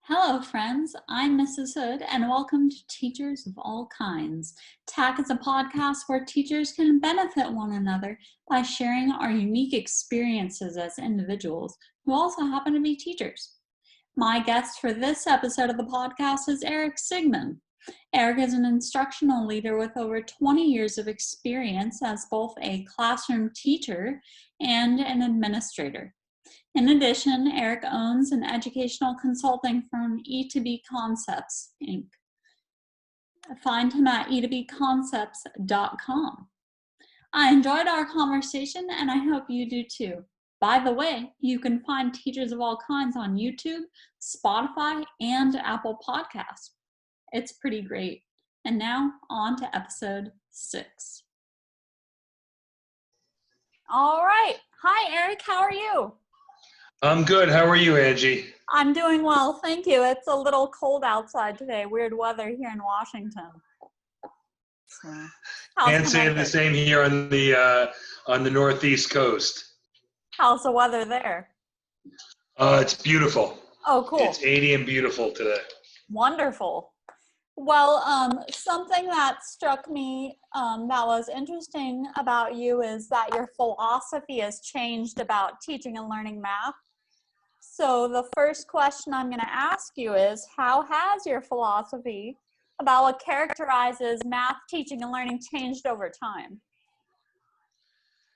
Hello, friends. I'm Mrs. Hood, and welcome to Teachers of All Kinds. TAC is a podcast where teachers can benefit one another by sharing our unique experiences as individuals who also happen to be teachers. My guest for this episode of the podcast is Eric Sigman. Eric is an instructional leader with over 20 years of experience as both a classroom teacher and an administrator. In addition, Eric owns an educational consulting firm, E2B Concepts, Inc. Find him at e2bconcepts.com. I enjoyed our conversation, and I hope you do too. By the way, you can find Teachers of All Kinds on YouTube, Spotify, and Apple Podcasts. It's pretty great. And now, on to episode 6. All right. Hi, Eric. How are you? I'm good. How are you, Angie? I'm doing well, thank you. It's a little cold outside today. Weird weather here in Washington. Can't say the same here on the Northeast coast. How's the weather there? It's beautiful. Oh, cool. It's 80 and beautiful today. Wonderful. Well, something that struck me that was interesting about you is that your philosophy has changed about teaching and learning math. So the first question I'm going to ask you is, how has your philosophy about what characterizes math teaching and learning changed over time?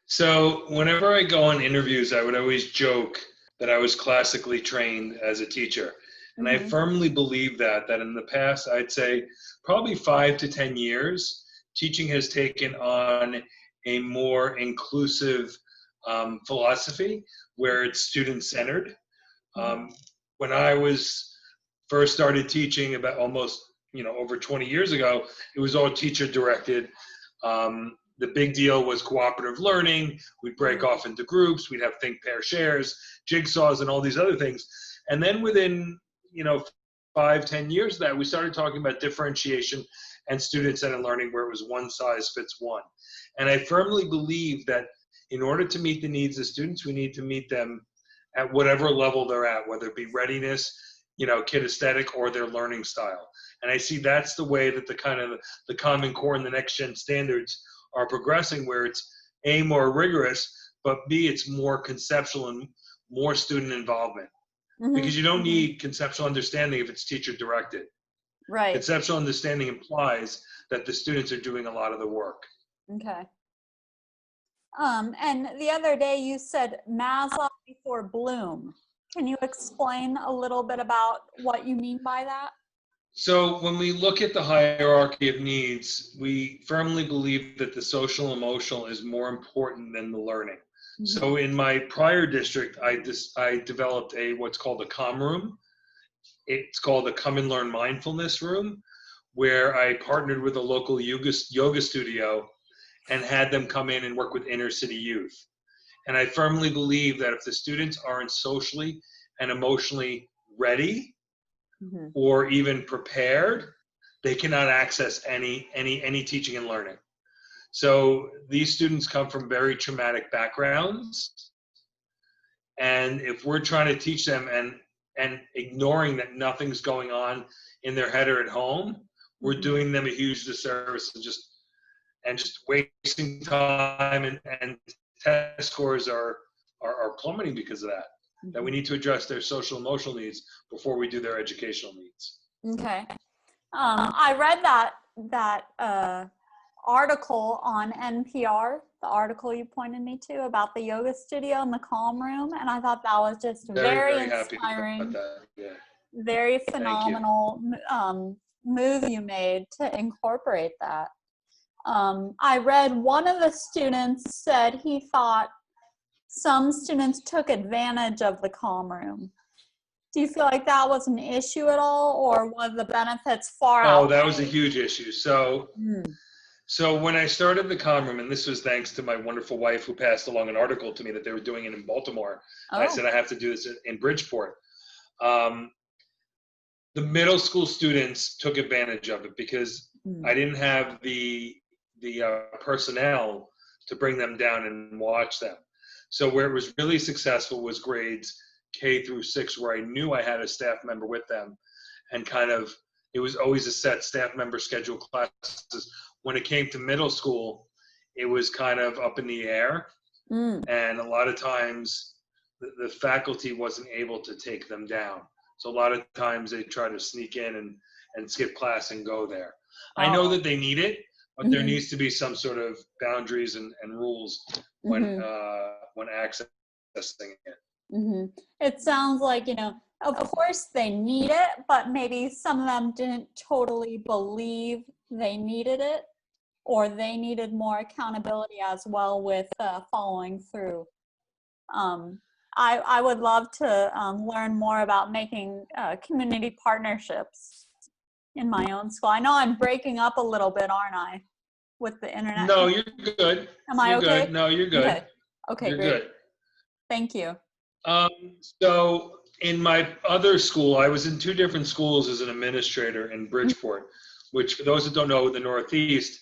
So whenever I go on interviews, I would always joke that I was classically trained as a teacher. And I firmly believe that in the past, I'd say probably 5 to 10 years, teaching has taken on a more inclusive philosophy where it's student-centered. When I was first started teaching about almost, over 20 years ago, it was all teacher-directed. The big deal was cooperative learning. We'd break off into groups. We'd have think, pair, shares, jigsaws, and all these other things. And then within 5-10 years of that, we started talking about differentiation and student-centered learning where it was one size fits one. And I firmly believe that in order to meet the needs of students, we need to meet them at whatever level they're at, whether it be readiness, kinesthetic, or their learning style. And I see that's the way that the Common Core and the next gen standards are progressing, where it's A, more rigorous, but B, it's more conceptual and more student involvement. Because you don't need conceptual understanding if it's teacher directed. Right. Conceptual understanding implies that the students are doing a lot of the work. Okay. And the other day you said Maslow before Bloom. Can you explain a little bit about what you mean by that? So when we look at the hierarchy of needs, we firmly believe that the social emotional is more important than the learning. So in my prior district, I developed what's called a Comm Room. It's called a Come and Learn Mindfulness Room, where I partnered with a local yoga studio and had them come in and work with inner city youth. And I firmly believe that if the students aren't socially and emotionally ready or even prepared, they cannot access any teaching and learning. So these students come from very traumatic backgrounds. And if we're trying to teach them and ignoring that nothing's going on in their head or at home, we're doing them a huge disservice and just wasting time, and test scores are plummeting because of that. That we need to address their social emotional needs before we do their educational needs. Okay. I read that article on NPR, the article you pointed me to about the yoga studio and the Comm Room, and I thought that was just very inspiring, very phenomenal move you made to incorporate that. I read one of the students said he thought some students took advantage of the Comm Room. Do you feel like that was an issue at all, or was the benefits far out? Oh, that was a huge issue. So when I started the Comm Room, and this was thanks to my wonderful wife who passed along an article to me that they were doing it in Baltimore. And I said, I have to do this in Bridgeport. The middle school students took advantage of it because I didn't have the personnel to bring them down and watch them. So where it was really successful was grades K through 6 where I knew I had a staff member with them, and kind of it was always a set staff member schedule classes. When it came to middle school, it was kind of up in the air, and a lot of times the faculty wasn't able to take them down. So a lot of times they try to sneak in and skip class and go there. I know that they need it, but there needs to be some sort of boundaries and rules when accessing it. It sounds like, of course they need it, but maybe some of them didn't totally believe they needed it, or they needed more accountability as well with following through. I would love to learn more about making community partnerships in my own school. I know I'm breaking up a little bit, aren't I, with the internet? No, you're good. Am I okay? Good. No, you're good. Okay, you're great. Good. Thank you. So in my other school, I was in 2 different schools as an administrator in Bridgeport, which for those that don't know, the Northeast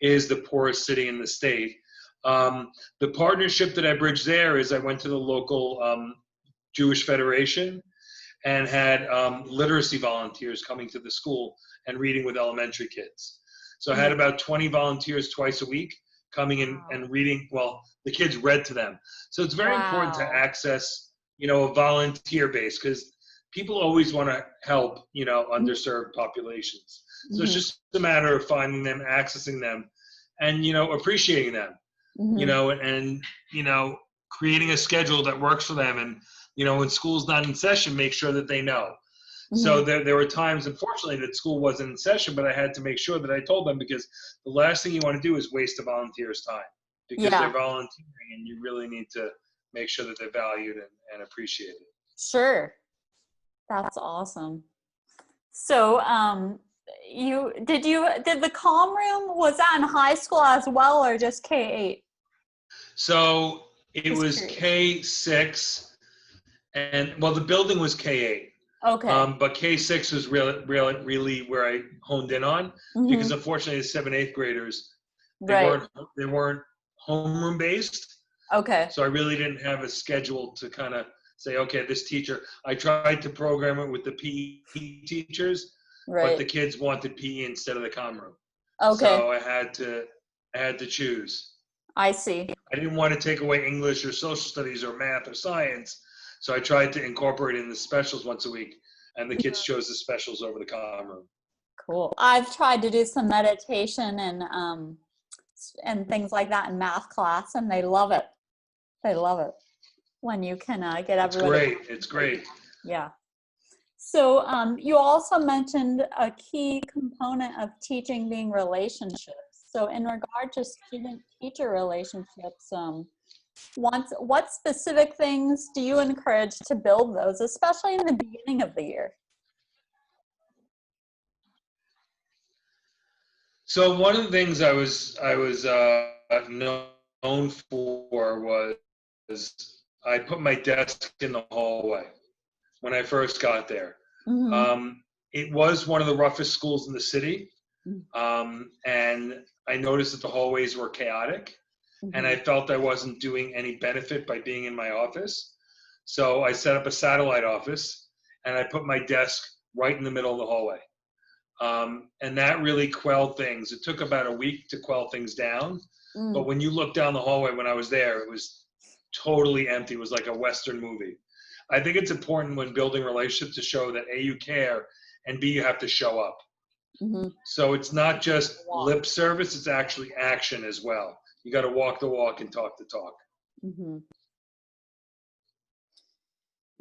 is the poorest city in the state. The partnership that I bridged there is I went to the local Jewish Federation and had literacy volunteers coming to the school and reading with elementary kids. So I had about 20 volunteers twice a week coming in and reading. Well, the kids read to them. So it's very important to access, a volunteer base, because people always want to help, underserved populations. So it's just a matter of finding them, accessing them, and, appreciating them, and, creating a schedule that works for them. And, when school's not in session, make sure that they know. So there were times, unfortunately, that school wasn't in session, but I had to make sure that I told them, because the last thing you want to do is waste a volunteer's time, because they're volunteering, and you really need to make sure that they're valued and appreciated. Sure. That's awesome. So did the Comm Room, was that in high school as well, or just K-8? So it was K-6, and the building was K-8. Okay. But K-6 was really where I honed in on, because unfortunately the 7th, 8th graders, they weren't homeroom based. Okay. So I really didn't have a schedule to kind of say, okay, this teacher, I tried to program it with the PE teachers, but the kids wanted PE instead of the Comm Room. Okay. So I had to choose. I see. I didn't want to take away English or social studies or math or science. So I tried to incorporate it in the specials once a week, and the kids chose the specials over the Comm Room. Cool. I've tried to do some meditation and things like that in math class, and they love it. They love it when you can get everybody. It's great. Yeah. So you also mentioned a key component of teaching being relationships. So in regard to student-teacher relationships, what specific things do you encourage to build those, especially in the beginning of the year? So one of the things I was known for was I put my desk in the hallway when I first got there. It was one of the roughest schools in the city, and I noticed that the hallways were chaotic. And I felt I wasn't doing any benefit by being in my office. So I set up a satellite office, and I put my desk right in the middle of the hallway. And that really quelled things. It took about a week to quell things down. But when you look down the hallway when I was there, it was totally empty. It was like a Western movie. I think it's important when building relationships to show that A, you care, and B, you have to show up. So it's not just lip service, it's actually action as well. You got to walk the walk and talk the talk.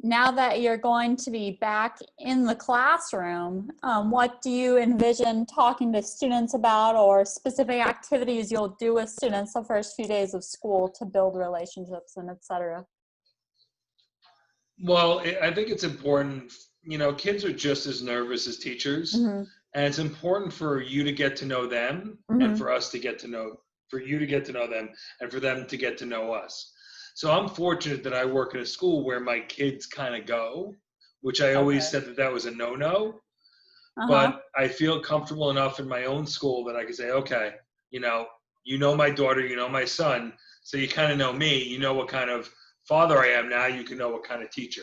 Now that you're going to be back in the classroom, what do you envision talking to students about, or specific activities you'll do with students the first few days of school to build relationships and et cetera? Well, I think it's important, kids are just as nervous as teachers, and it's important for you to get to know them and for us to get to know, for you to get to know them and for them to get to know us. So I'm fortunate that I work in a school where my kids kind of go, which I always said that was a no-no, but I feel comfortable enough in my own school that I can say, okay, you know my daughter, you know my son, so you kind of know me, you know what kind of father I am now, you can know what kind of teacher.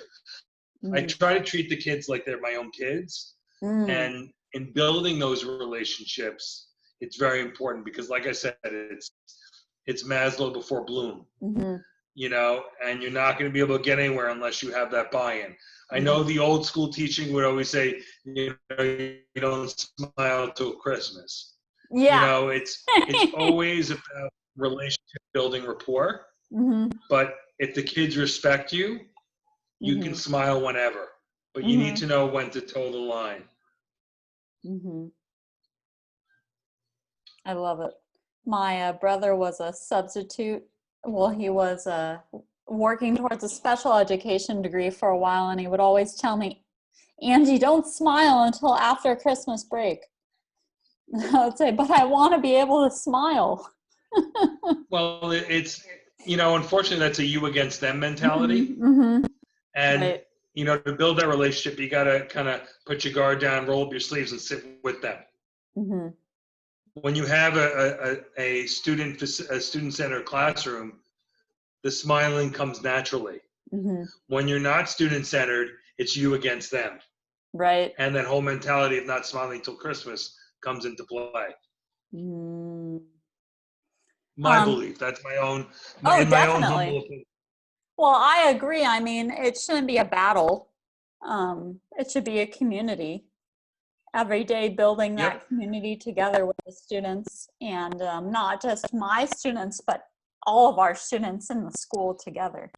I try to treat the kids like they're my own kids. And in building those relationships, it's very important because, like I said, it's Maslow before Bloom, you know, and you're not going to be able to get anywhere unless you have that buy-in. I know the old school teaching would always say, you know, you don't smile till Christmas. Yeah. You know, it's always about relationship building rapport. But if the kids respect you, you can smile whenever. But you need to know when to toe the line. I love it. My brother was a substitute. Well, he was working towards a special education degree for a while, and he would always tell me, Angie, don't smile until after Christmas break. I would say, but I want to be able to smile. Well, it's, you know, unfortunately, that's a you against them mentality. And, right. you know, to build that relationship, you got to kind of put your guard down, roll up your sleeves, and sit with them. When you have a student-centered classroom, the smiling comes naturally. When you're not student-centered, it's you against them. Right. And that whole mentality of not smiling till Christmas comes into play. My belief. That's my own. My own humble opinion. Well, I agree. I mean, it shouldn't be a battle. It should be a community. Every day building that community together with the students, and not just my students, but all of our students in the school together.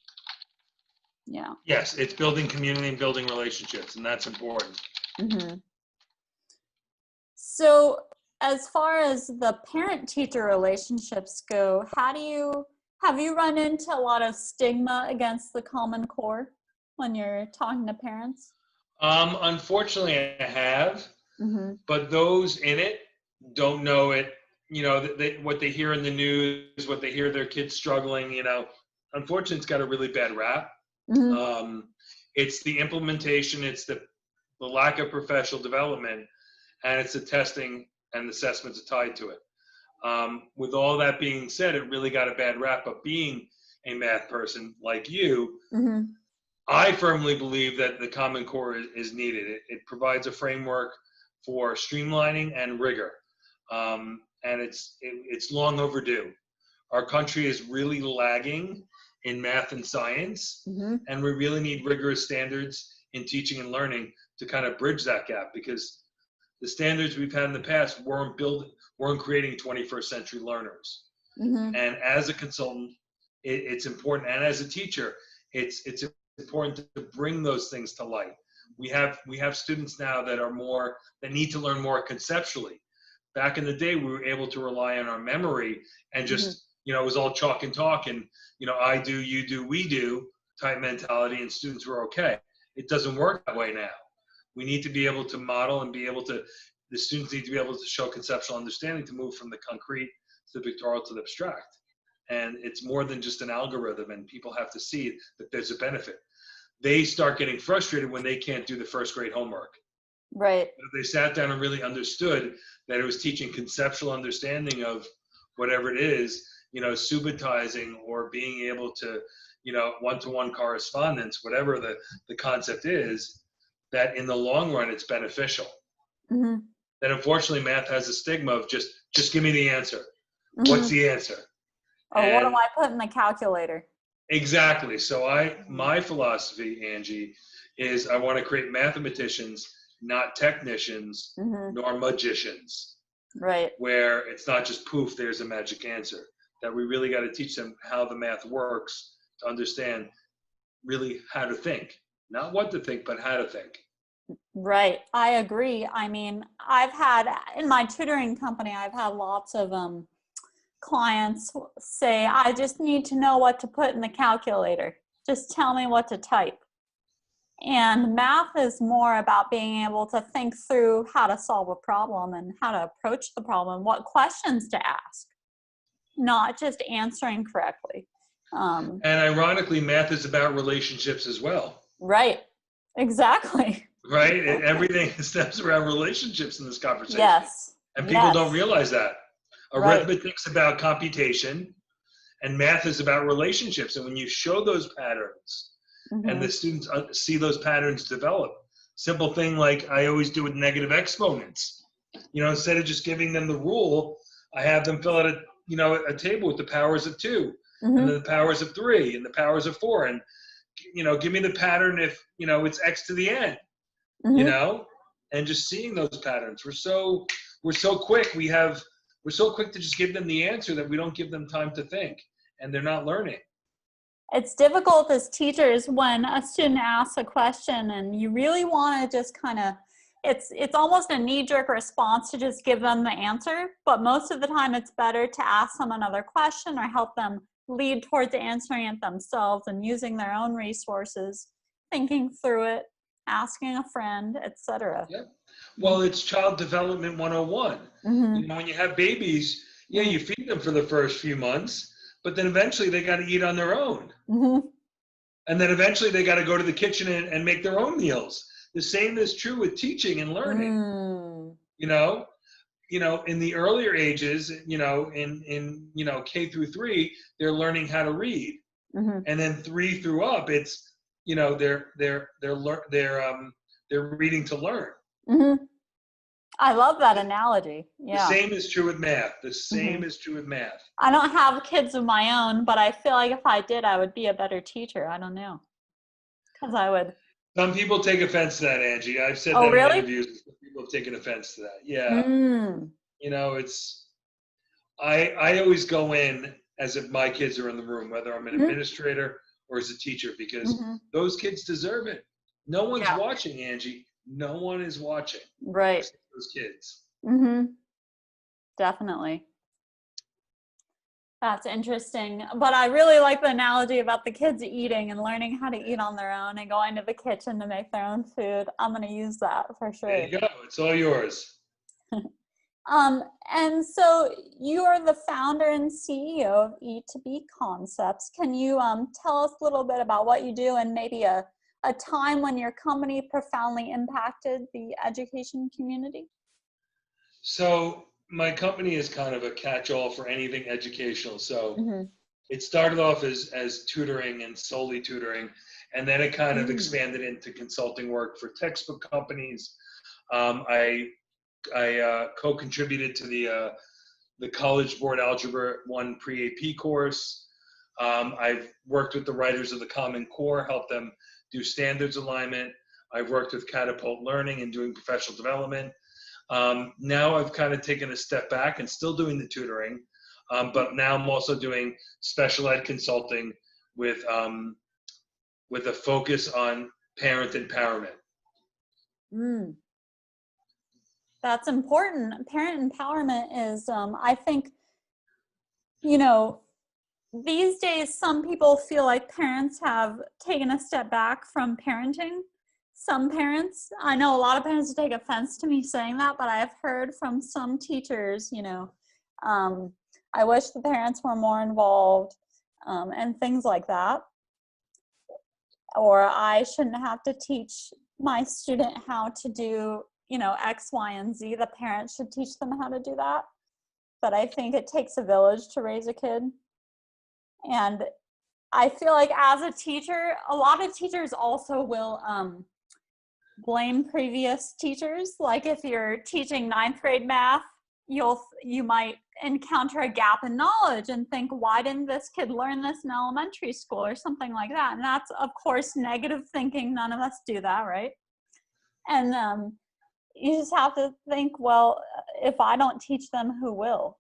Yeah. Yes, it's building community and building relationships, and that's important. So as far as the parent-teacher relationships go, have you run into a lot of stigma against the Common Core when you're talking to parents? Unfortunately, I have, but those in it don't know it. You know, what they hear in the news, what they hear their kids struggling, you know, unfortunately, it's got a really bad rap. It's the implementation, it's the lack of professional development, and it's the testing and assessments tied to it. With all that being said, it really got a bad rap. But being a math person like you, I firmly believe that the Common Core is needed. It provides a framework for streamlining and rigor, and it's long overdue. Our country is really lagging in math and science, and we really need rigorous standards in teaching and learning to kind of bridge that gap, because the standards we've had in the past weren't creating 21st century learners. And as a consultant, it's important, and as a teacher, it's important to bring those things to light. We have students now that need to learn more conceptually. Back in the day, we were able to rely on our memory and just, you know, it was all chalk and talk, and, you know, I do, you do, we do type mentality, and students were okay. It doesn't work that way now. We need to be able to model and the students need to be able to show conceptual understanding to move from the concrete to the pictorial to the abstract. And it's more than just an algorithm, and people have to see that there's a benefit. They start getting frustrated when they can't do the first grade homework. Right. But if they sat down and really understood that it was teaching conceptual understanding of whatever it is, you know, subitizing or being able to, you know, one-to-one correspondence, whatever the concept is, that in the long run it's beneficial. Then unfortunately math has a stigma of just give me the answer. What's the answer? Or what do I put in the calculator? Exactly. So my philosophy, Angie, is I want to create mathematicians, not technicians, nor magicians. Right. Where it's not just poof, there's a magic answer. That we really got to teach them how the math works to understand really how to think. Not what to think, but how to think. Right. I agree. I mean, in my tutoring company, I've had lots of clients say, I just need to know what to put in the calculator. Just tell me what to type. And math is more about being able to think through how to solve a problem and how to approach the problem, what questions to ask, not just answering correctly. And ironically, math is about relationships as well. Right. Exactly. Right? Everything stems around relationships in this conversation. Yes. And people don't realize that. Arithmetic's about computation, And math is about relationships. And when you show those patterns and the students see those patterns develop, simple thing like I always do with negative exponents, instead of just giving them the rule, I have them fill out a table with the powers of 2 and then the powers of 3 and the powers of 4. And, give me the pattern if, it's x to the n, and just seeing those patterns. We're so quick. We're so quick to just give them the answer that we don't give them time to think, and they're not learning. It's difficult as teachers when a student asks a question and you really want to just kind of, it's almost a knee-jerk response to just give them the answer, but most of the time it's better to ask them another question or help them lead towards answering it themselves and using their own resources, thinking through it, asking a friend, etc. Yeah. Well, it's child development 101. When you have babies, you feed them for the first few months, but then eventually they got to eat on their own. And then eventually they got to go to the kitchen and make their own meals. The same is true with teaching and learning. In the earlier ages, in K through 3, they're learning how to read. And then 3 through up, it's, they're reading to learn. I love that analogy. Yeah. The same is true with math. The same is true with math. I don't have kids of my own, but I feel like if I did, I would be a better teacher. I don't know. Because I would. Some people take offense to that, Angie. I've said that in interviews. People have taken offense to that. Yeah. I always go in as if my kids are in the room, whether I'm an administrator or as a teacher, because those kids deserve it. No one's watching, Angie. No one is watching. Right. Those kids. Definitely. That's interesting. But I really like the analogy about the kids eating and learning how to eat on their own and going to the kitchen to make their own food. I'm going to use that for sure. There you go. It's all yours. And so you are the founder and CEO of E2B Concepts. Can you tell us a little bit about what you do and maybe a time when your company profoundly impacted the education community? So my company is kind of a catch-all for anything educational. So it started off as tutoring and solely tutoring, and then it kind of expanded into consulting work for textbook companies. I co-contributed to the College Board Algebra 1 pre-AP course. I've worked with the writers of the Common Core, helped them do standards alignment. I've worked with Catapult Learning and doing professional development. Now I've kind of taken a step back and still doing the tutoring, but now I'm also doing special ed consulting with a focus on parent empowerment. That's important. Parent empowerment is, I think, these days, some people feel like parents have taken a step back from parenting. Some parents, I know a lot of parents take offense to me saying that, but I have heard from some teachers, I wish the parents were more involved and things like that. Or I shouldn't have to teach my student how to do, X, Y, and Z. The parents should teach them how to do that. But I think it takes a village to raise a kid. And I feel like as a teacher, a lot of teachers also will blame previous teachers. Like if you're teaching 9th grade math, you might encounter a gap in knowledge and think, why didn't this kid learn this in elementary school or something like that? And that's, of course, negative thinking. None of us do that, right? And you just have to think, well, if I don't teach them, who will?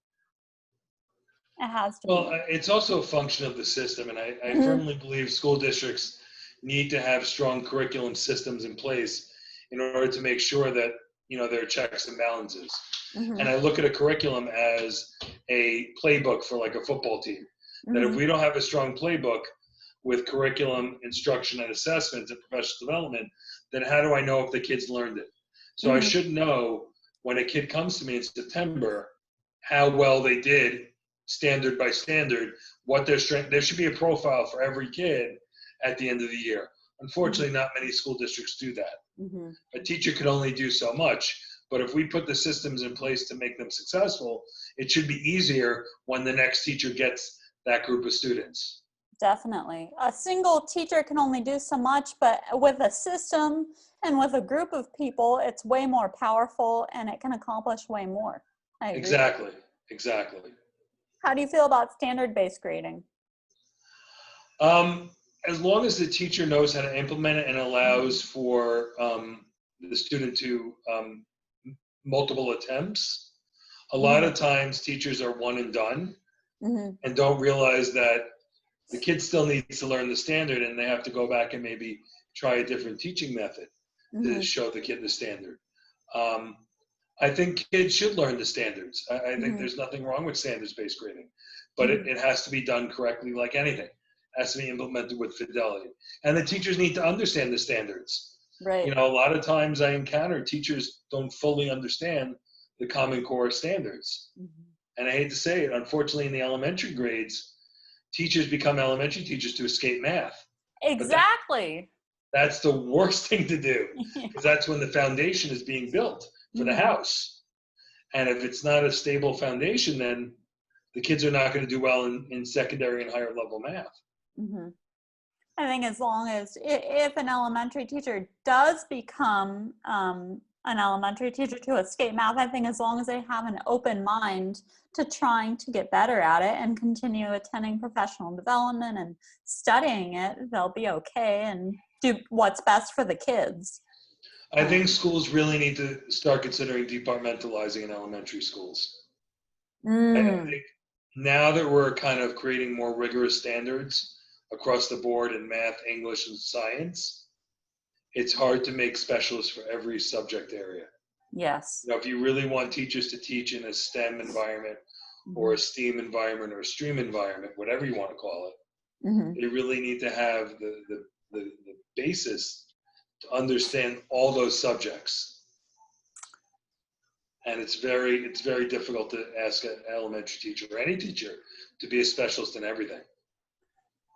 It has to Well, be. it's also a function of the system, and I firmly believe school districts need to have strong curriculum systems in place in order to make sure that there are checks and balances. And I look at a curriculum as a playbook for like a football team. That if we don't have a strong playbook with curriculum, instruction, and assessment and professional development, then how do I know if the kids learned it? So I should know when a kid comes to me in September how well they did standard by standard, what their strength. There should be a profile for every kid at the end of the year. Unfortunately, not many school districts do that. A teacher can only do so much, but if we put the systems in place to make them successful, it should be easier when the next teacher gets that group of students. Definitely. A single teacher can only do so much, but with a system and with a group of people, it's way more powerful and it can accomplish way more. I agree. Exactly, exactly. How do you feel about standard-based grading? As long as the teacher knows how to implement it and allows for the student to multiple attempts, a lot of times teachers are one and done and don't realize that the kid still needs to learn the standard and they have to go back and maybe try a different teaching method to show the kid the standard. I think kids should learn the standards. I think there's nothing wrong with standards-based grading, but it has to be done correctly like anything. It has to be implemented with fidelity. And the teachers need to understand the standards. Right. You know, a lot of times I encounter teachers don't fully understand the Common Core standards. And I hate to say it, unfortunately in the elementary grades, teachers become elementary teachers to escape math. Exactly. That's the worst thing to do, because that's when the foundation is being built for the house. And if it's not a stable foundation, then the kids are not going to do well in secondary and higher level math. I think as long as, if an elementary teacher does become an elementary teacher to escape math, I think as long as they have an open mind to trying to get better at it and continue attending professional development and studying it, they'll be okay and do what's best for the kids. I think schools really need to start considering departmentalizing in elementary schools. I think now that we're kind of creating more rigorous standards across the board in math, English, and science, it's hard to make specialists for every subject area. Yes. You know, if you really want teachers to teach in a STEM environment or a STEAM environment or a STREAM environment, whatever you want to call it, they really need to have the basis to understand all those subjects. And it's very difficult to ask an elementary teacher or any teacher to be a specialist in everything.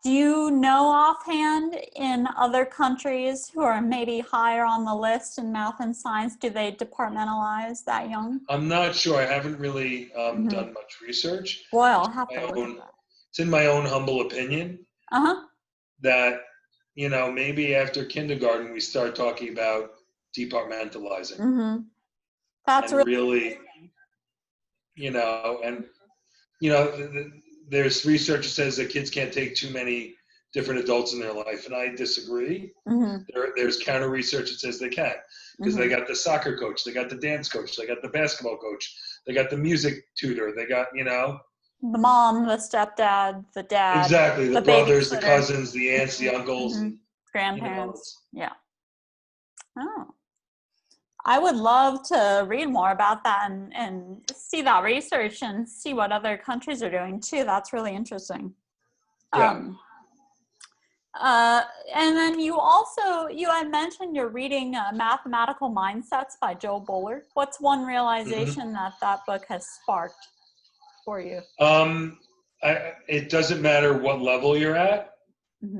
Do you know offhand in other countries who are maybe higher on the list in math and science, do they departmentalize that young? I'm not sure. I haven't really done much research. Boy, I'll have to look at that. It's in my own humble opinion that, you know, maybe after kindergarten we start talking about departmentalizing. That's and really, you know, and you know, there's research that says that kids can't take too many different adults in their life, and I disagree. There's counter research that says they can, because they got the soccer coach, they got the dance coach, they got the basketball coach, they got the music tutor, they got, you know, the mom, the stepdad, the dad, exactly, the brothers, the cousins, the aunts, the uncles, and, grandparents. You know, oh, I would love to read more about that and see that research and see what other countries are doing too. That's really interesting. And then you had mentioned you're reading Mathematical Mindsets by Boaler. What's one realization that book has sparked for you? It doesn't matter what level you're at.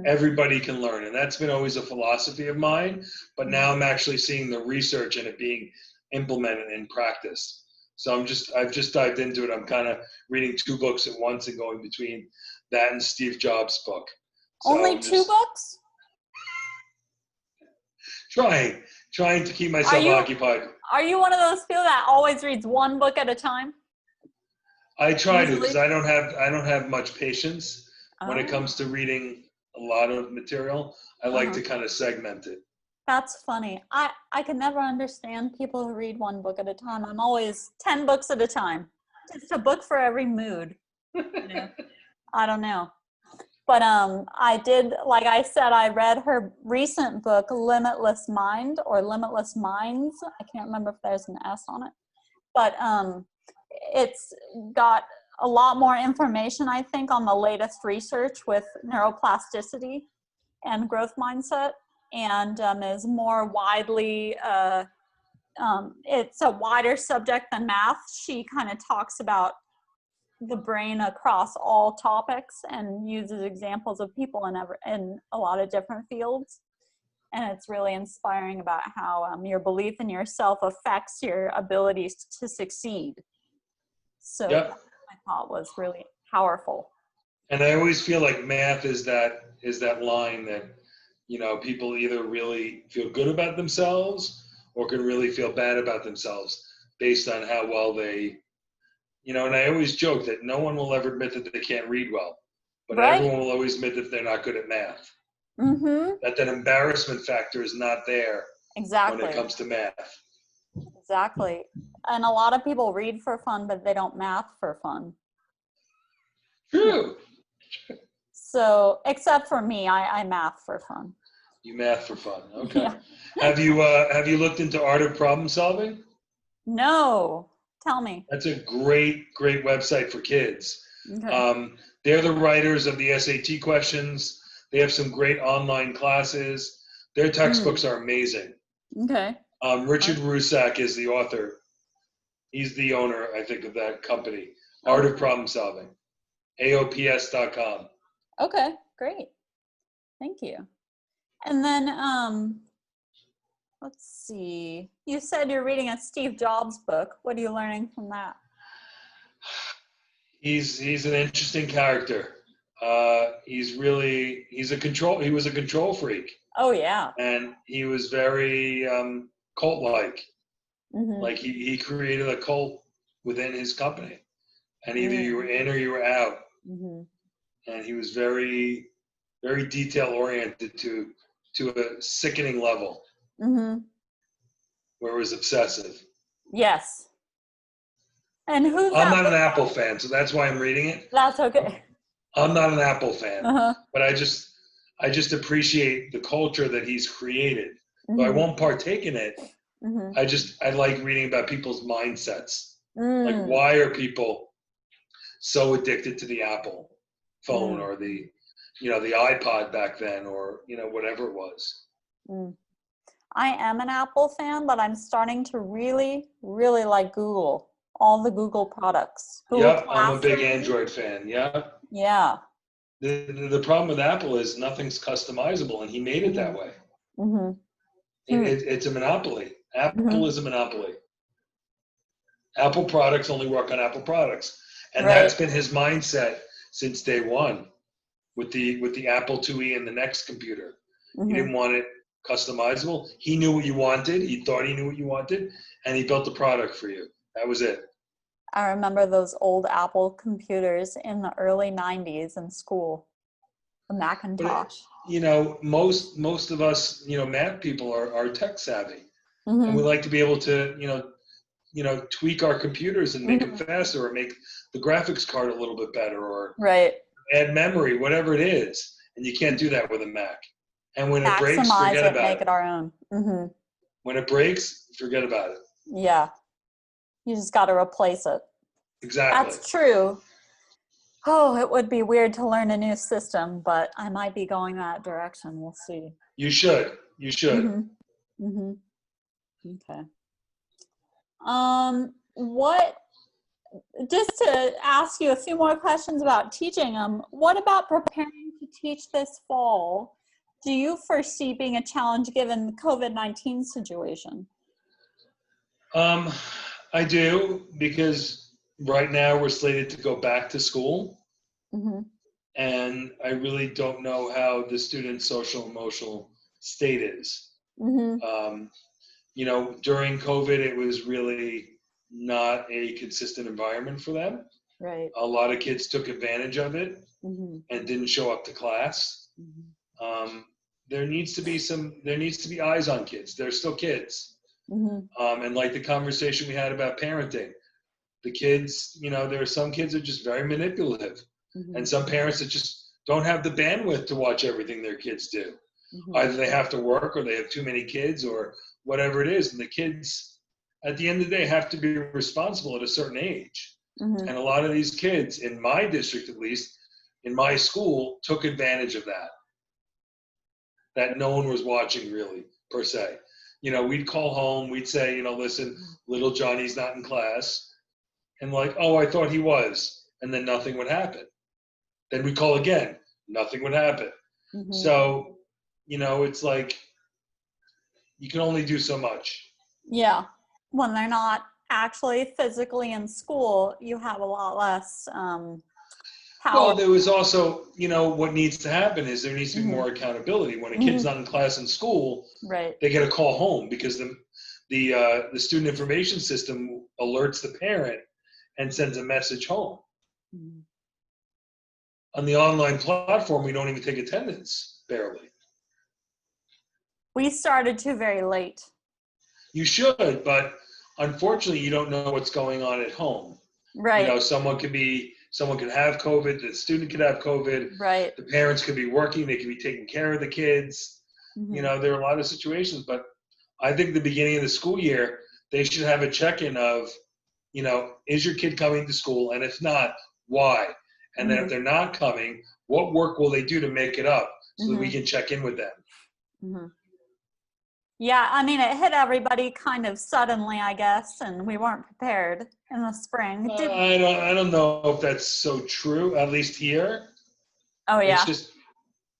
Everybody can learn, and that's been always a philosophy of mine, but now I'm actually seeing the research and it being implemented in practice. So I've just dived into it. I'm kind of reading 2 books at once and going between that and Steve Jobs' book. So only 2 books? Trying to keep myself occupied. Are you one of those people that always reads 1 book at a time? I try to, because I don't have much patience when it comes to reading a lot of material. I like to kind of segment it. That's funny. I can never understand people who read 1 book at a time. I'm always 10 books at a time. Just a book for every mood. You know? I don't know. But I did, like I said, I read her recent book, Limitless Mind or Limitless Minds. I can't remember if there's an S on it. But it's got a lot more information, I think, on the latest research with neuroplasticity and growth mindset, and is more widely, it's a wider subject than math. She kind of talks about the brain across all topics and uses examples of people in a lot of different fields. And it's really inspiring about how your belief in yourself affects your abilities to succeed. So that I thought was really powerful. And I always feel like math is that line that, people either really feel good about themselves or can really feel bad about themselves based on how well they, and I always joke that no one will ever admit that they can't read well, but Right. everyone will always admit that they're not good at math. Mm-hmm. That embarrassment factor is not there when it Exactly. comes to math. Exactly. And a lot of people read for fun, but they don't math for fun. True. So, except for me, I math for fun. You math for fun. Okay. Yeah. Have you looked into art of problem solving? No. Tell me. That's a great website for kids. Okay. They're the writers of the SAT questions. They have some great online classes. Their textbooks are amazing. Okay. Richard Rusak is the author. He's the owner, I think, of that company. Art of Problem Solving. AOPS.com. Okay, great. Thank you. And then, let's see. You said you're reading a Steve Jobs book. What are you learning from that? He's an interesting character. He was a control freak. Oh, yeah. And he was very cult-like. Mm-hmm. Like he created a cult within his company, and either you were in or you were out. Mm-hmm. And he was very, very detail-oriented to a sickening level, where it was obsessive. Yes. And who's I'm that not an book Apple by? fan, so that's why I'm reading it. That's okay. I'm not an Apple fan, Uh-huh. but I just appreciate the culture that he's created. But I won't partake in it. I like reading about people's mindsets. Like, why are people so addicted to the Apple phone or the iPod back then, or whatever it was. I am an Apple fan, but I'm starting to really, really like Google. All the Google products. Google Yep, I'm a big Classroom. Android fan. Yeah. Yeah. The problem with Apple is nothing's customizable, and he made it that way. It's a monopoly. Apple is a monopoly. Apple products only work on Apple products, and that's been his mindset since day one. With the Apple IIe and the next computer, he didn't want it customizable. He knew what you wanted. He thought he knew what you wanted, and he built the product for you. That was it. I remember those old Apple computers in the early 90s in school. The Macintosh. But most of us, math people are tech savvy, and we like to be able to, tweak our computers and make them faster, or make the graphics card a little bit better, or add memory, whatever it is. And you can't do that with a Mac. And when it breaks, forget about it. Make it our own. When it breaks, forget about it. Yeah. You just got to replace it. Exactly. That's true. Oh, it would be weird to learn a new system, but I might be going that direction. We'll see. You should. Okay. What, just to ask you a few more questions about teaching, what about preparing to teach this fall? Do you foresee being a challenge given the COVID-19 situation? I do, because right now we're slated to go back to school. And I really don't know how the student's social emotional state is. During COVID, it was really not a consistent environment for them. Right. A lot of kids took advantage of it and didn't show up to class. There needs to be eyes on kids. They're still kids. And like the conversation we had about parenting, the kids, there are some kids that are just very manipulative, and some parents that just don't have the bandwidth to watch everything their kids do. Either they have to work, or they have too many kids, or whatever it is. And the kids, at the end of the day, have to be responsible at a certain age. And a lot of these kids, in my district at least, in my school, took advantage of that no one was watching really, per se. We'd call home, we'd say, listen, little Johnny's not in class. And like, oh, I thought he was. And then nothing would happen. Then we call again, nothing would happen. So, it's like, you can only do so much. Yeah. When they're not actually physically in school, you have a lot less Well, there was also, what needs to happen is there needs to be Mhm. more accountability. When a kid's not in class in school, Right. they get a call home because the student information system alerts the parent and sends a message home. Mhm. On the online platform, we don't even take attendance, barely. We started too very late. You should, but unfortunately, you don't know what's going on at home. Right. Someone could have COVID, the student could have COVID, Right. the parents could be working, they could be taking care of the kids. Mhm. There are a lot of situations, but I think the beginning of the school year, they should have a check-in of, is your kid coming to school? And if not, why? And then if Mhm. they're not coming, what work will they do to make it up so that we Mhm. can check in with them? Mhm. Yeah, I mean, it hit everybody kind of suddenly, I guess, and we weren't prepared in the spring. I don't know if that's so true, at least here. Oh, It's yeah.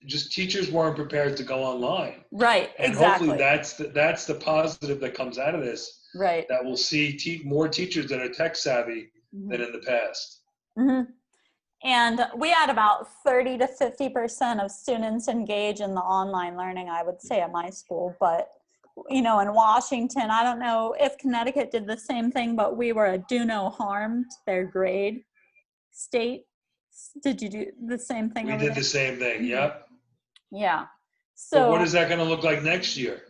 just teachers weren't prepared to go online. Right, And hopefully exactly. that's the positive that comes out of this, Right. that we'll see more teachers that are tech savvy than Mhm. in the past. Mhm. And we had about 30 to 50% of students engage in the online learning, I would say, at my school. But, in Washington, I don't know if Connecticut did the same thing, but we were a do no harm to their grade state. Did you do the same thing We over did there? the same thing, Mhm. yep. Yeah. But what So, is that going to look like next year?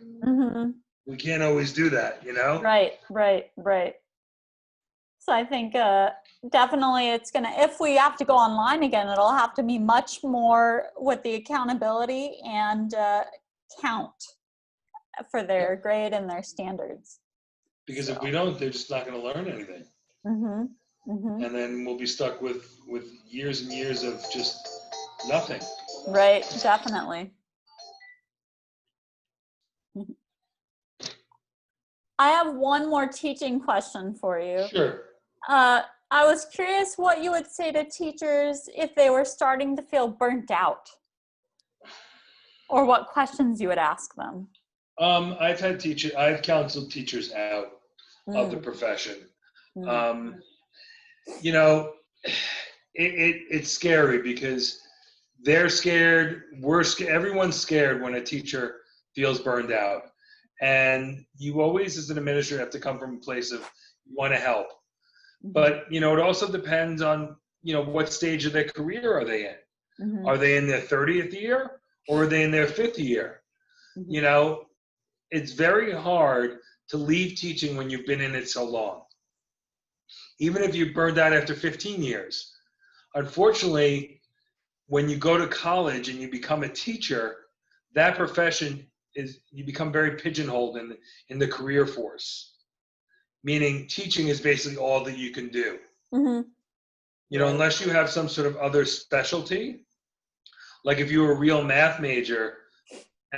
We can't always do that, right, right, right. So I think definitely it's going to, if we have to go online again, it'll have to be much more with the accountability and count for their Yep. grade and their standards. Because if we So, don't, they're just not going to learn anything. mm-hmm, mm-hmm. And then we'll be stuck with years and years of just nothing. Right, definitely. I have one more teaching question for you. Sure. I was curious what you would say to teachers if they were starting to feel burnt out, or what questions you would ask them. I've counseled teachers out of the Mm, profession. mm, Um, you know, it's scary because they're scared, we're scared, everyone's scared when a teacher feels burned out. And you always, as an administrator, have to come from a place of you want to help. mm-hmm, But, it also depends on, what stage of their career are they in? mm-hmm, Are they in their 30th year or are they in their 5th year? mm-hmm, You know, it's very hard to leave teaching when you've been in it so long. Even if you burned out after 15 years. Unfortunately, when you go to college and you become a teacher, that profession you become very pigeonholed in the career force. Meaning teaching is basically all that you can do. mm-hmm. Right. Unless you have some sort of other specialty, like if you were a real math major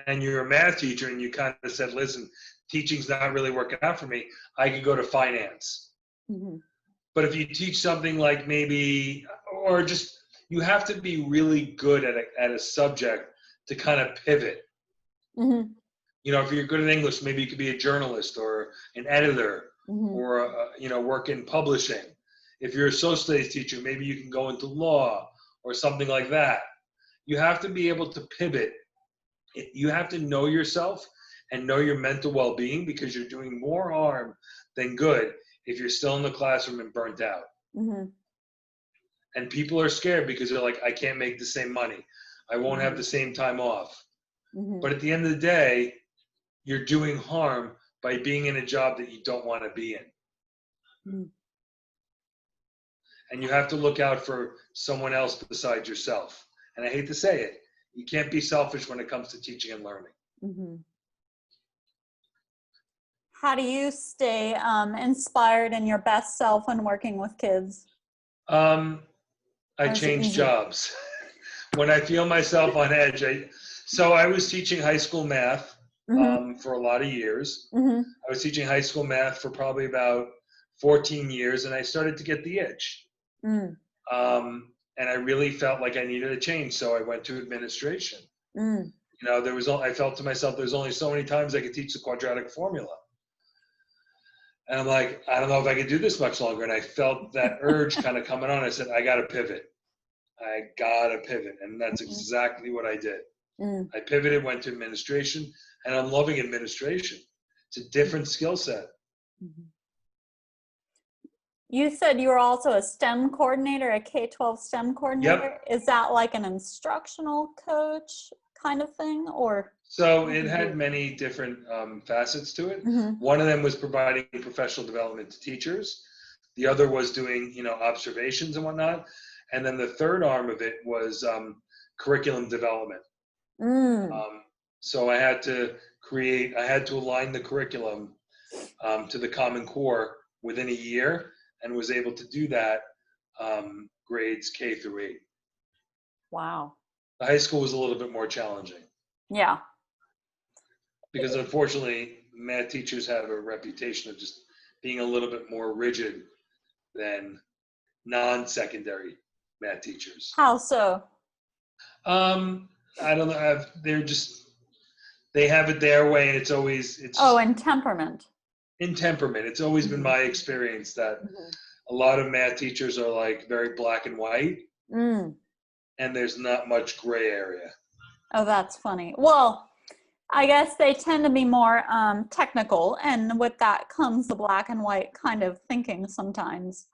and you're a math teacher and you kind of said, listen, teaching's not really working out for me, I could go to finance. Mm-hmm. But if you teach something like maybe, or just, you have to be really good at a subject to kind of pivot. Mm-hmm. If you're good at English, maybe you could be a journalist or an editor Mm-hmm. or, work in publishing. If you're a social studies teacher, maybe you can go into law or something like that. You have to be able to pivot. You have to know yourself and know your mental well-being, because you're doing more harm than good if you're still in the classroom and burnt out. Mm-hmm. And people are scared because they're like, I can't make the same money. I won't have the same time off. Mm-hmm. But at the end of the day, you're doing harm by being in a job that you don't want to be in. Mm-hmm. And you have to look out for someone else besides yourself. And I hate to say it, you can't be selfish when it comes to teaching and learning. Mm-hmm. How do you stay inspired and your best self when working with kids? I Or is it change easy? jobs. When I feel myself on edge, so I was teaching high school math Mm-hmm. for a lot of years. Mm-hmm. I was teaching high school math for probably about 14 years, and I started to get the itch. Mm. And I really felt like I needed a change, so I went to administration. Mm. I felt to myself, there's only so many times I could teach the quadratic formula. And I'm like, I don't know if I could do this much longer. And I felt that urge kind of coming on. I said, I got to pivot. I gotta pivot. And that's exactly what I did. I pivoted, went to administration, and I'm loving administration. It's a different skill set. You said you were also a STEM coordinator, a K-12 STEM coordinator. Yep. Is that like an instructional coach kind of thing, or? So it had many different facets to it. One of them was providing professional development to teachers. The other was doing, observations and whatnot. And then the third arm of it was curriculum development. So I had to align the curriculum to the Common Core within a year, and was able to do that grades K through 8. Wow. The high school was a little bit more challenging. Yeah. Because unfortunately, math teachers have a reputation of just being a little bit more rigid than non-secondary math teachers. How so? I don't know. They have it their way, and it's in temperament. In temperament. It's always been my experience that a lot of math teachers are like very black and white, and there's not much gray area. Oh, that's funny. Well, I guess they tend to be more technical, and with that comes the black and white kind of thinking sometimes.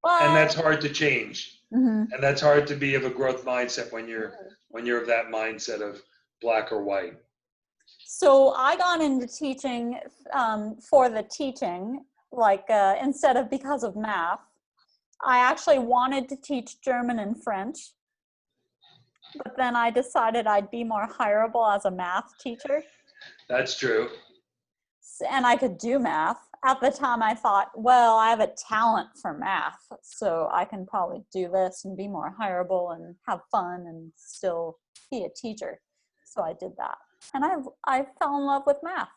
But, and that's hard to change. And that's hard to be of a growth mindset when you're of that mindset of black or white. So I got into teaching for the teaching, instead of because of math. I actually wanted to teach German and French, but then I decided I'd be more hireable as a math teacher. That's true. And I could do math. At the time I thought, well, I have a talent for math, so I can probably do this and be more hireable and have fun and still be a teacher. So I did that. And I fell in love with math.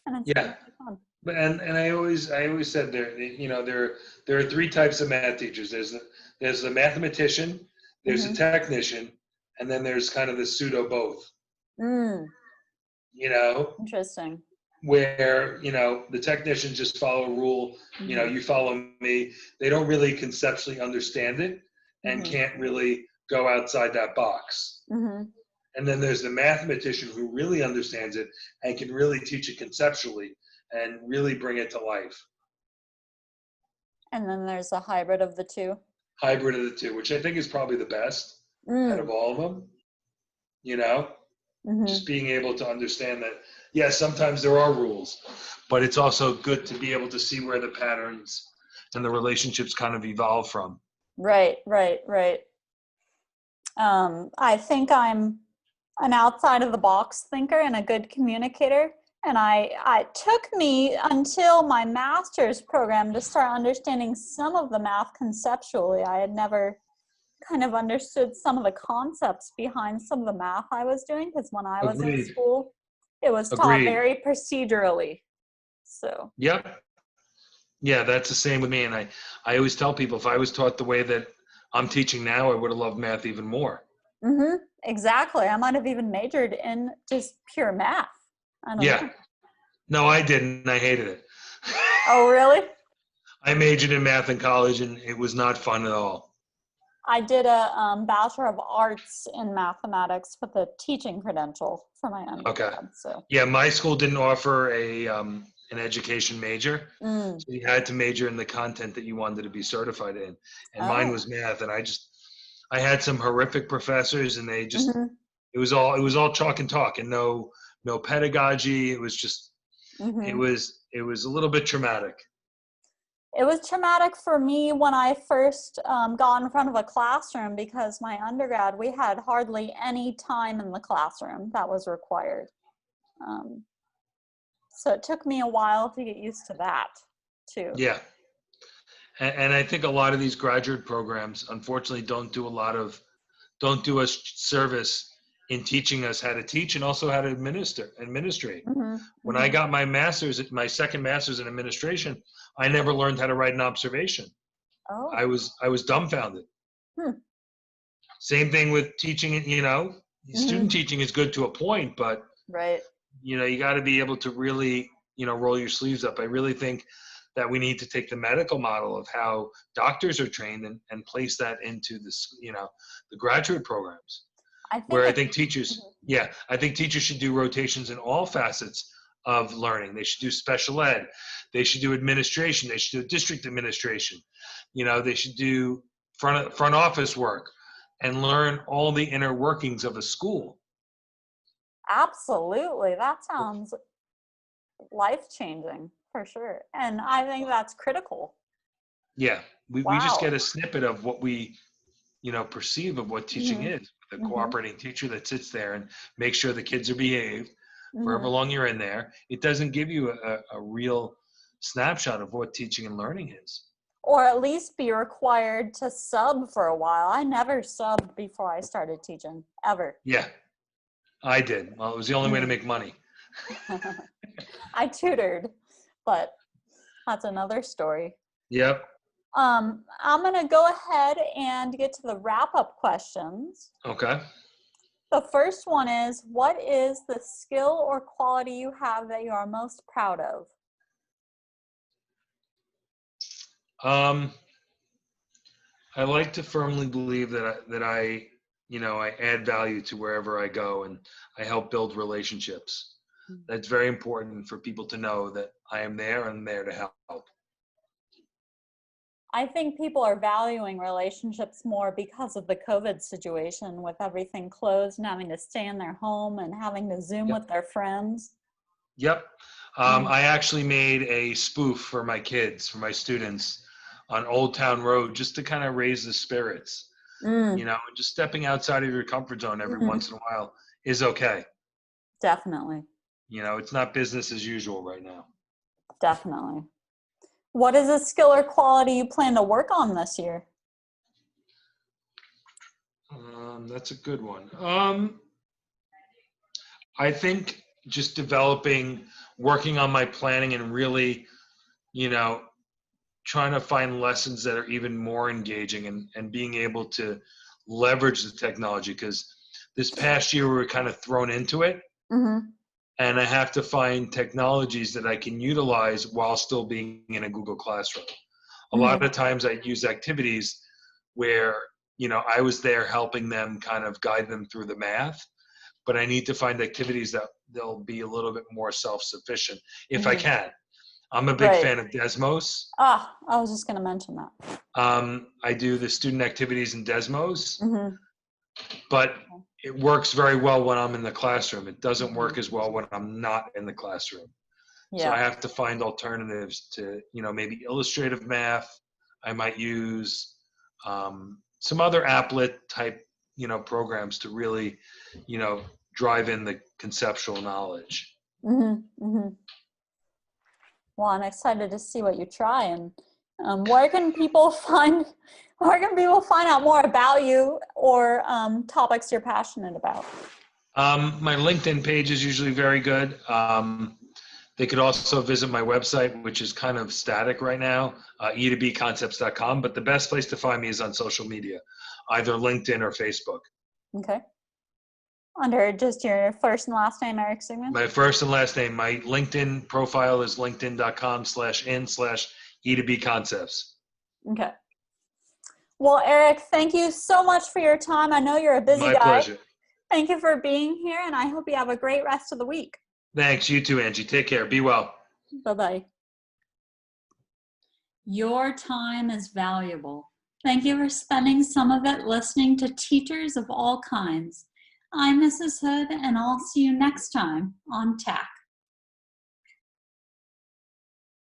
And it's really fun. And I always said there are 3 types of math teachers. There's the mathematician, there's a technician, and then there's kind of the pseudo both. Interesting. Where the technicians just follow a rule. You follow me. They don't really conceptually understand it and can't really go outside that box. And then there's the mathematician who really understands it and can really teach it conceptually and really bring it to life. And then there's a hybrid of the two. Hybrid of the two, which I think is probably the best out of all of them. Just being able to understand that, yes, sometimes there are rules, but it's also good to be able to see where the patterns and the relationships kind of evolve from. Right. I think I'm an outside of the box thinker and a good communicator. And it took me until my master's program to start understanding some of the math conceptually. I had never kind of understood some of the concepts behind some of the math I was doing, because when I was in school, it was taught very procedurally. So. Yep. Yeah, that's the same with me. And I always tell people, if I was taught the way that I'm teaching now, I would have loved math even more. Exactly. I might have even majored in just pure math. I don't know. No, I didn't. I hated it. Oh, really? I majored in math in college, and it was not fun at all. I did a Bachelor of Arts in Mathematics with a teaching credential for my undergrad. Okay. So. Yeah, my school didn't offer an education major, so you had to major in the content that you wanted to be certified in, and mine was math. And I had some horrific professors, and they just it was all chalk and talk, and no pedagogy. It was just it was a little bit traumatic. It was traumatic for me when I first got in front of a classroom, because my undergrad, we had hardly any time in the classroom that was required. So it took me a while to get used to that too. Yeah. And I think a lot of these graduate programs, unfortunately, don't do us service in teaching us how to teach and also how to administrate. When I got my second master's in administration, I never learned how to write an observation. Oh. I was dumbfounded. Same thing with teaching. Student teaching is good to a point, but you got to be able to really roll your sleeves up. I really think that we need to take the medical model of how doctors are trained and place that into this, the graduate programs. Where I think teachers, I think teachers should do rotations in all facets of learning. They should do special ed. They should do administration. They should do district administration. They should do front office work and learn all the inner workings of a school. Absolutely. That sounds life-changing for sure. And I think that's critical. Yeah. We just get a snippet of what we, perceive of what teaching is. The cooperating teacher that sits there and makes sure the kids are behaved for however long you're in there. It doesn't give you a real snapshot of what teaching and learning is. Or at least be required to sub for a while. I never subbed before I started teaching, ever. Yeah, I did. Well, it was the only way to make money. I tutored, but that's another story. Yep. I'm going to go ahead and get to the wrap-up questions. Okay. The first one is, what is the skill or quality you have that you are most proud of? I like to firmly believe that I add value to wherever I go, and I help build relationships. That's very important for people to know that I am there and I'm there to help. I think people are valuing relationships more because of the COVID situation, with everything closed and having to stay in their home and having to Zoom with their friends. Yep. I actually made a spoof for my kids, for my students, on Old Town Road, just to kind of raise the spirits. Just stepping outside of your comfort zone every once in a while is okay. Definitely. It's not business as usual right now. Definitely. What is a skill or quality you plan to work on this year? That's a good one. I think just working on my planning and really, trying to find lessons that are even more engaging and being able to leverage the technology, because this past year we were kind of thrown into it. And I have to find technologies that I can utilize while still being in a Google Classroom. A lot of times I use activities where, I was there helping them, kind of guide them through the math, but I need to find activities that they'll be a little bit more self-sufficient if I can. I'm a big fan of Desmos. I was just going to mention that. I do the student activities in Desmos, but it works very well when I'm in the classroom. It doesn't work as well when I'm not in the classroom. So I have to find alternatives to, maybe illustrative math. I might use some other applet type, programs to really, drive in the conceptual knowledge. Well, I'm excited to see what you try. And where can people find out more about you or topics you're passionate about? My LinkedIn page is usually very good. They could also visit my website, which is kind of static right now, e2bconcepts.com. But the best place to find me is on social media, either LinkedIn or Facebook. Okay. Under just your first and last name, Eric Sigman? My first and last name. My LinkedIn profile is linkedin.com/in/e2bconcepts. Okay. Well, Eric, thank you so much for your time. I know you're a busy guy. My pleasure. Thank you for being here, and I hope you have a great rest of the week. Thanks. You too, Angie. Take care. Be well. Bye-bye. Your time is valuable. Thank you for spending some of it listening to teachers of all kinds. I'm Mrs. Hood, and I'll see you next time on TAC.